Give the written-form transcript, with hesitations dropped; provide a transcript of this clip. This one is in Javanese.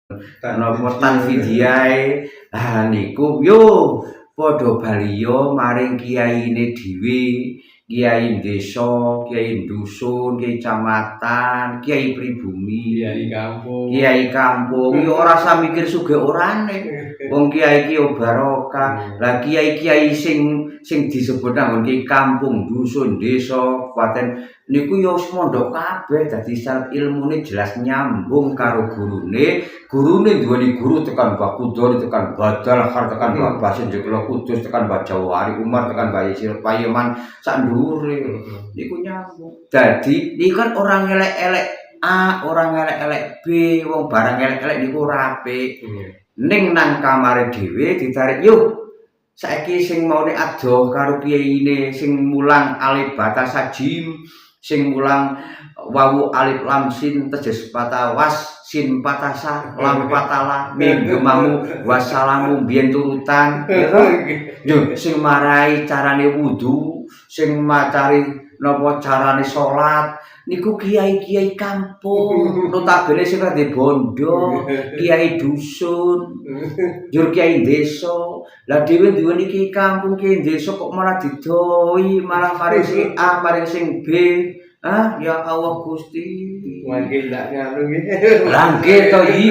napa Tanfidiae niku yo padha baliya maring kiyaine dhewe, kiai desa, kiai dusun, kiai kecamatan, kiai pribumi, kiai kampung yo ora usah mikir sugih orane. Wong kiai ki barokah. Lah kiai-kiai sing disebut nang kiai kampung, dusun, desa, kabupaten niku yo wis mondok kabeh dadi syarat ilmune jelas nyambung karo gurune. Gurune duweni guru tekan Mbah Kudor, tekan Badal, tekan Mbah Basin Jeklo Kudus, tekan Mbah Jawari Umar, tekan Mbah Yesir Payeman sak ndure. Niku nyambung. Dadi iki kan orang elek-elek A, orang elek-elek B, wong barang elek-elek niku ora apik. Ning nang kamare dhewe ditarik, "Yuk, saiki sing maune adoh karo kiyaine sing mulang alif bata sajim, sing mulang wawu alif lam sin tejes patawas sin patasa lam patala mim gemamu wassalamu biyen turutan." Yo sing marai carane wudu, sing macari napa carane salat niku kiai-kiai kampung, notabene sing rada bondo, kiai dusun, jur kiai desa. Lah dhewe duweni kiai kampung, kiai desa kok malah didoi, malah maring sing A, maring sing B. Ah, ya Allah Gusti. Mangke ndak ngono iki. Lah nggih to iki.